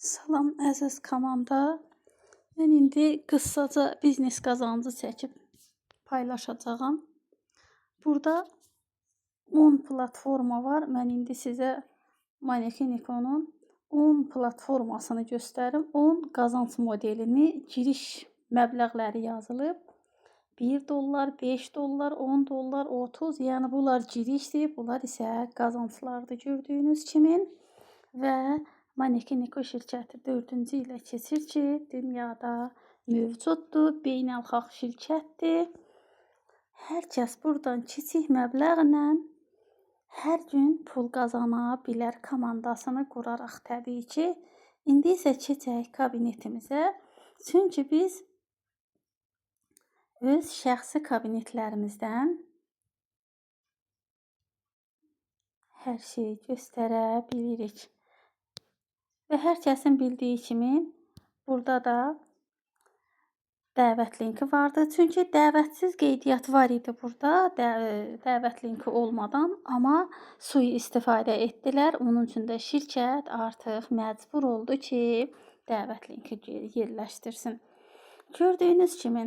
Salam əziz komanda. Mən indi qısaca biznes qazancı çəkib paylaşacağam. Burada 10 platforma var. Mən indi sizə Manekenikonun 10 platformasını göstərim. 10 qazanc modelini, giriş məbləğləri yazılıb. 1 dollar, 5 dollar, 10 dollar, 30. Yəni bunlar girişdir, bunlar isə qazanclardır gördüyünüz kimi. Və Manekeniko şirkəti 4-cü ilə keçir ki, dünyada mövcuddur, beynəlxalq şirkətdir. Hər kəs buradan kiçik məbləğlə hər gün pul qazana bilər komandasını quraraq təbii ki. İndi isə keçək kabinetimizə. Çünki biz öz şəxsi kabinetlərimizdən hər şeyi göstərə bilirik. Və hər kəsin bildiyi kimi burada da dəvət linki vardı. Çünki dəvətsiz qeydiyyat var idi burada, dəvət linki olmadan, amma sui-istifadə etdilər. Onun üçün də şirkət artıq məcbur oldu ki, dəvət linki yerləşdirsin. Gördüyünüz kimi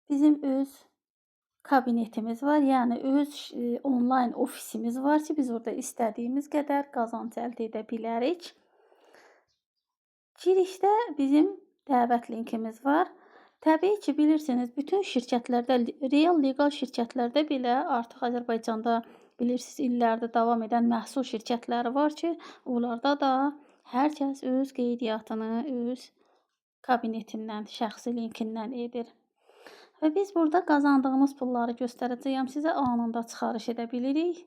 bizim öz kabinetimiz var, yəni öz onlayn ofisimiz var ki, biz orada istədiyimiz qədər qazanc əldə edə bilərik. Girişdə bizim dəvət linkimiz var. Təbii ki, bilirsiniz, bütün şirkətlərdə, real legal şirkətlərdə belə artıq Azərbaycanda bilirsiniz, illərdir davam edən məhsul şirkətləri var ki, onlarda da hər kəs öz qeydiyyatını öz kabinetindən, şəxsi linkindən edir. Və biz burada qazandığımız pulları göstərəcəyəm sizə, anında çıxarış edə bilirik,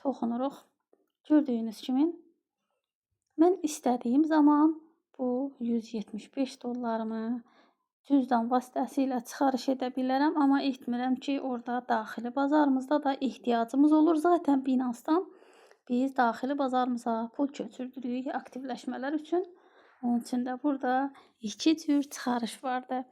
toxunuruq. Gördüyünüz kimi mən istədiyim zaman bu 175 dollarımı cüzdan vasitəsilə çıxarış edə bilərəm, amma etmirəm ki, orada daxili bazarımızda da ehtiyacımız olur. Zaten Binance-dan biz daxili bazarımıza pul köçürdürük aktivləşmələr üçün. Onun üçün də burada 2 cür çıxarış vardı.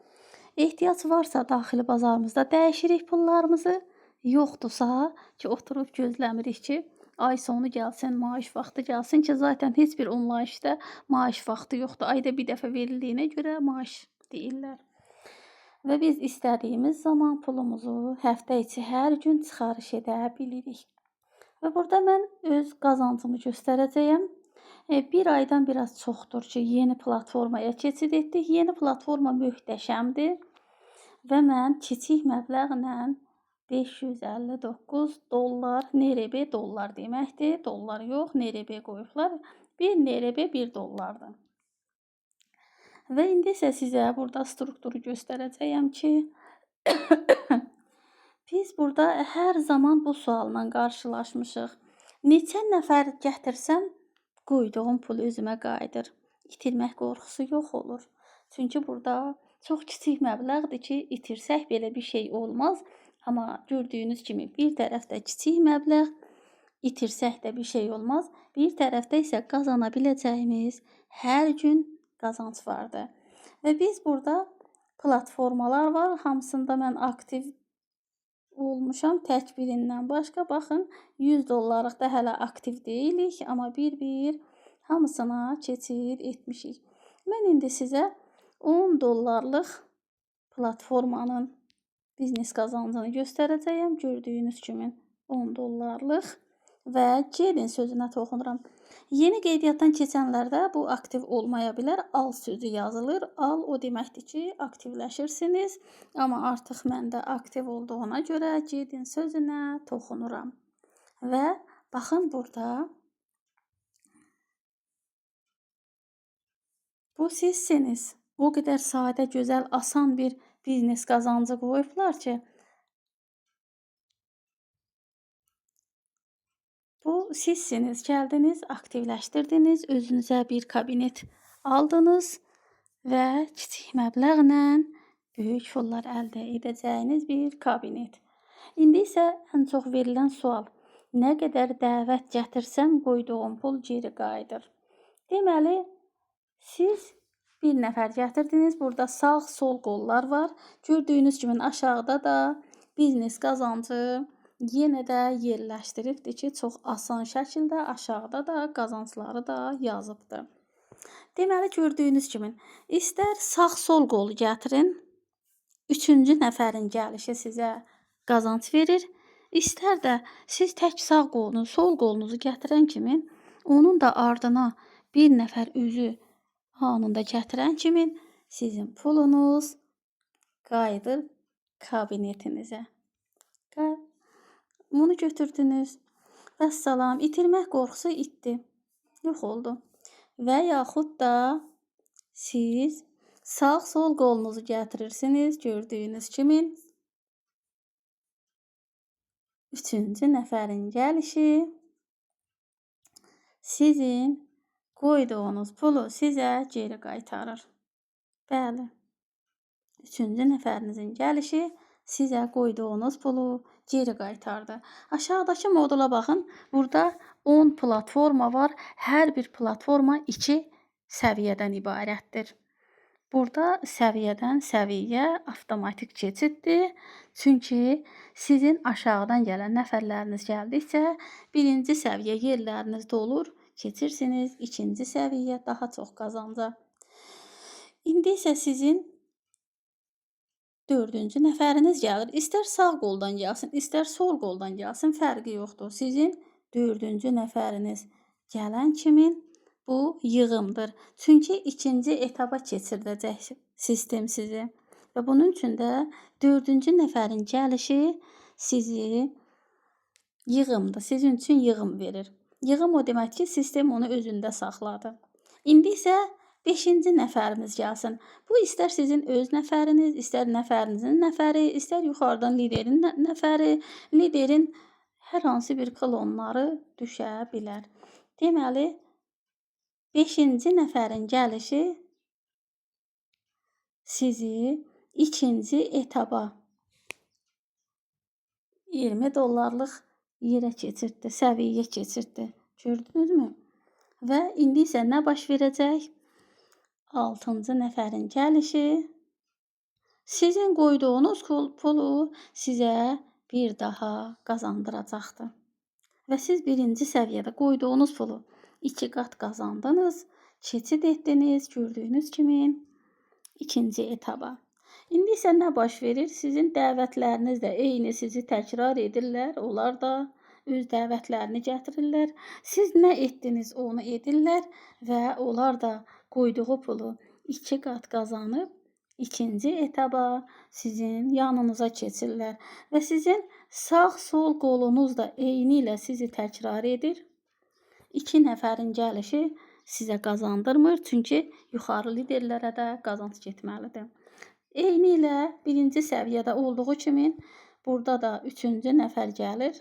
Ehtiyac varsa daxili bazarımızda dəyişirik pullarımızı, yoxdursa ki, oturub gözləmirik ki, ay sonu gəlsin, maaş vaxtı gəlsin ki, zaten heç bir onlayn işdə maaş vaxtı yoxdur. Ayda bir dəfə verildiyinə görə maaş deyirlər. Və biz istədiyimiz zaman pulumuzu həftə içi hər gün çıxarış edə bilirik. Və burada mən öz qazancımı göstərəcəyəm. Bir aydan biraz çoxdur ki, yeni platformaya keçid etdik. Yeni platforma möhtəşəmdir. Və mən kiçik məbləğlə 559 dollar, NRB dollar deməkdir. Dollar yox, NRB qoyublar. 1 NRB 1 dollardır. Və indi isə sizə burada strukturu göstərəcəyəm ki, biz burada hər zaman bu sualla qarşılaşmışıq. Neçə nəfər gətirsəm, qoyduğum pul özümə qayıdır. İtirmək qorxusu yox olur. Çünki burada çox kiçik məbləğdir ki, itirsək belə bir şey olmaz. Amma gördüyünüz kimi bir tərəfdə kiçik məbləğ, itirsək də bir şey olmaz. Bir tərəfdə isə qazana biləcəyimiz hər gün qazanc vardır. Və biz burada platformalar var. Hamısında mən aktiv olmuşam tək birindən başqa. Baxın, 100 dollarlıq da hələ aktiv deyilik, amma bir-bir hamısına keçid etmişik. Mən indi sizə 10 dollarlıq platformanın biznes qazancını göstərəcəyəm. Gördüyünüz kimi 10 dollarlıq və gelin sözünə toxunuram. Yeni qeydiyyatdan keçənlərdə bu aktiv olmaya bilər. Al sözü yazılır. Al o deməkdir ki, aktivləşirsiniz. Amma artıq məndə aktiv olduğuna görə gedin sözünə toxunuram. Və baxın burada bu sizsiniz. O qədər sadə, gözəl, asan bir biznes qazancı qoyublar ki, bu sizsiniz. Gəldiniz, aktivləşdirdiniz, özünüzə bir kabinet aldınız və kiçik məbləğlə böyük pullar əldə edəcəyiniz bir kabinet. İndi isə ən çox verilən sual: nə qədər dəvət gətirsəm, qoyduğum pul geri qayıdır. Deməli, siz bir nəfər gətirdiniz. Burada sağ, sol qollar var. Gördüyünüz kimi aşağıda da biznes qazancı yenə də yerləşdiribdir ki, çox asan şəkildə aşağıda da qazancları da yazıbdır. Deməli gördüyünüz kimi istər sağ-sol qolu gətirin. Üçüncü nəfərin gəlişi sizə qazanc verir. İstər də siz tək sağ qolunuzu, sol qolunuzu gətirən kimi onun da ardına bir nəfər özü anında gətirən kimi sizin pulunuz qayıdır kabinetinizə. Bunu götürdünüz. Vəssalam, itirmək qorxusu itdi. Yox oldu. Və yaxud da siz sağ-sol qolunuzu gətirirsiniz. Gördüyünüz kimi üçüncü nəfərin gəlişi sizin qoyduğunuz pulu sizə geri qaytarır. Bəli. Üçüncü nəfərinizin gəlişi sizə qoyduğunuz pulu geri qaytardı. Aşağıdakı modula baxın. Burada 10 platforma var. Hər bir platforma 2 səviyyədən ibarətdir. Burada səviyyədən səviyyə avtomatik keçiddir. Çünki sizin aşağıdan gələn nəfərləriniz gəldikcə birinci səviyyə yerləriniz dolur. Keçirsiniz ikinci səviyyə daha çox qazanca. İndi isə sizin dördüncü nəfəriniz gəlir. İstər sağ qoldan gəlsin, istər sol qoldan gəlsin, fərqi yoxdur. Sizin dördüncü nəfəriniz gələn kimi bu yığımdır. Çünki ikinci etaba keçirdəcək sistem sizi. Və bunun üçün də dördüncü nəfərin gəlişi sizi yığımdır. Sizin üçün yığım verir. Yığım o demək ki, sistem onu özündə saxladı. İndi isə 5-ci nəfərimiz gəlsin. Bu istər sizin öz nəfəriniz, istər nəfərinizin nəfəri, istər yuxarıdan liderin nəfəri, liderin hər hansı bir klonları düşə bilər. Deməli, 5-ci nəfərin gəlişi sizi ikinci etaba $20 yerə keçirtdi, səviyyə keçirtdi. Gördünüzmü? Və indi isə nə baş verəcək? 6-cı nəfərin gəlişi sizin qoyduğunuz pulu sizə bir daha qazandıracaqdır. Və siz birinci səviyyədə qoyduğunuz pulu 2 qat qazandınız, keçid etdiniz, gördüyünüz kimi ikinci etaba. İndi isə nə baş verir? Sizin dəvətləriniz də eyni sizi təkrar edirlər. Onlar da öz dəvətlərini gətirirlər. Siz nə etdiniz, onu edirlər və onlar da qoyduğu pulu 2 qat qazanıb ikinci etaba sizin yanınıza keçirlər. Və sizin sağ-sol qolunuz da eyni ilə sizi təkrar edir. 2 nəfərin gəlişi sizə qazandırmır. Çünki yuxarı liderlərə də qazanc getməlidir. Eyni ilə birinci səviyyədə olduğu kimi burada da 3-cü nəfər gəlir.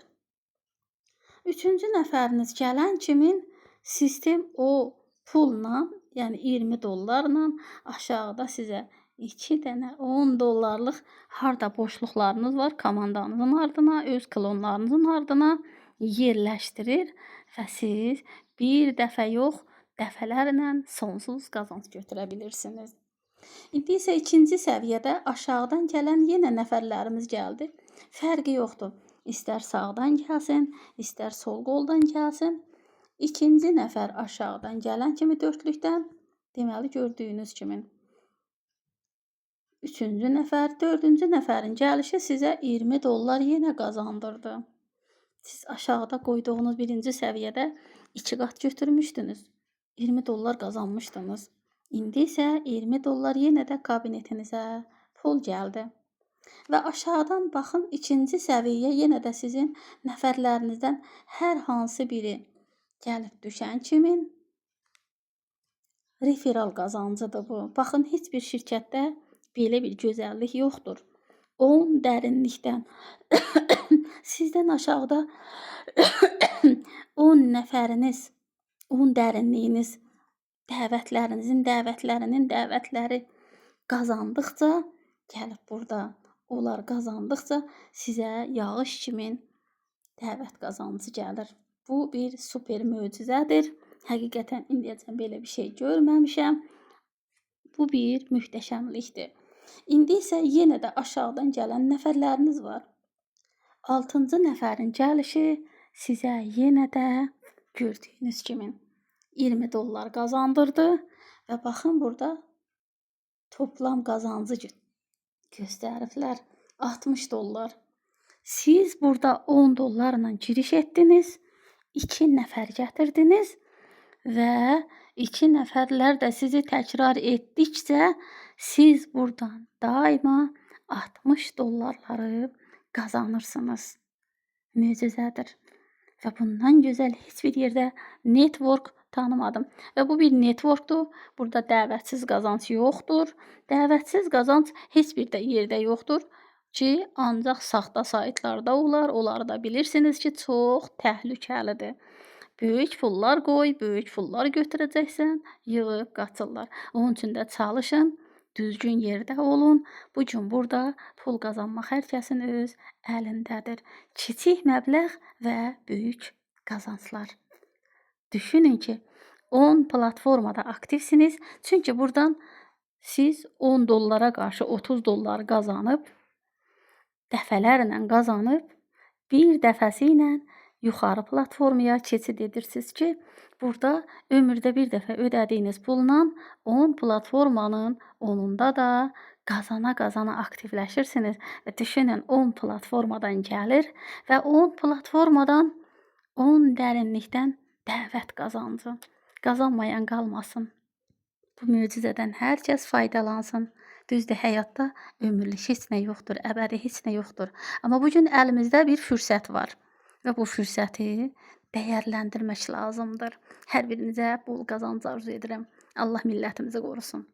3-cü nəfəriniz gələn kimi sistem o pulla, yəni $20 aşağıda sizə 2 dənə $10 harda boşluqlarınız var komandanızın ardına, öz klonlarınızın ardına yerləşdirir və siz bir dəfə yox, dəfələrlə sonsuz qazanc götürə bilirsiniz. İndi isə ikinci səviyyədə aşağıdan gələn yenə nəfərlərimiz gəldi. Fərqi yoxdur. İstər sağdan gəlsin, istər sol qoldan gəlsin. İkinci nəfər aşağıdan gələn kimi dörtlükdən, deməli gördüyünüz kimi. Üçüncü nəfər, dördüncü nəfərin gəlişi sizə $20 yenə qazandırdı. Siz aşağıda qoyduğunuz birinci səviyyədə 2 qat götürmüşdünüz. $20 qazanmışdınız. İndi isə $20 yenə də kabinetinizə pul gəldi. Və aşağıdan baxın, ikinci səviyyə yenə də sizin nəfərlərinizdən hər hansı biri gəlib düşən kimi referal qazancıdır bu. Baxın, heç bir şirkətdə belə bir gözəllik yoxdur. 10 dərinlikdən sizdən aşağıda 10 nəfəriniz, 10 dərinliyiniz dəvətlərinin dəvətləri qazandıqca gəlib burada. Onlar qazandıqca sizə yağış kimi dəvət qazancı gəlir. Bu bir super möcüzədir. Həqiqətən indiyəcən belə bir şey görməmişəm. Bu bir möhtəşəmlikdir. İndi isə yenə də aşağıdan gələn nəfərləriniz var. 6-cı nəfərin gəlişi sizə yenə də gördüyünüz kimi $20 qazandırdı Və baxın burada toplam qazancı göstəriblər. 60 dollar. Siz burada 10 dollarla giriş etdiniz. 2 nəfər gətirdiniz və 2 nəfərlər də sizi təkrar etdikcə siz buradan daima 60 dollarları qazanırsınız. Möcüzədir. Və bundan gözəl heç bir yerdə network tanımadım. Və bu bir networkdur. Burada dəvətsiz qazanc yoxdur. Dəvətsiz qazanc heç bir də yerdə yoxdur ki, ancaq saxta saytlarda olar. Onları da bilirsiniz ki, çox təhlükəlidir. Böyük pullar qoy, böyük pullar götürəcəksən, yığıb qaçırlar. Onun üçün də çalışın, düzgün yerdə olun. Bu gün burada pul qazanmaq hər kəsin öz əlindədir. Kiçik məbləğ və böyük qazanclar. Düşünün ki, 10 platformada aktivsiniz. Çünki buradan siz 10 dollara qarşı 30 dollar qazanıb, dəfələrlə qazanıb, bir dəfəsi ilə yuxarı platformaya keçid edirsiniz ki, burada ömürdə bir dəfə ödədiyiniz pulla 10 platformanın 10'unda da qazana aktivləşirsiniz. Və düşünün 10 platformadan gəlir və 10 platformadan 10 dərinlikdən dəvət qazancı. Qazanmayan qalmasın. Bu möcüzədən hər kəs faydalansın. Düzdür, həyatda ömürlük heç nə yoxdur, əbədi heç nə yoxdur. Amma bugün əlimizdə bir fürsət var və bu fürsəti dəyərləndirmək lazımdır. Hər birinizə bol qazanc arzu edirəm. Allah millətimizi qorusun.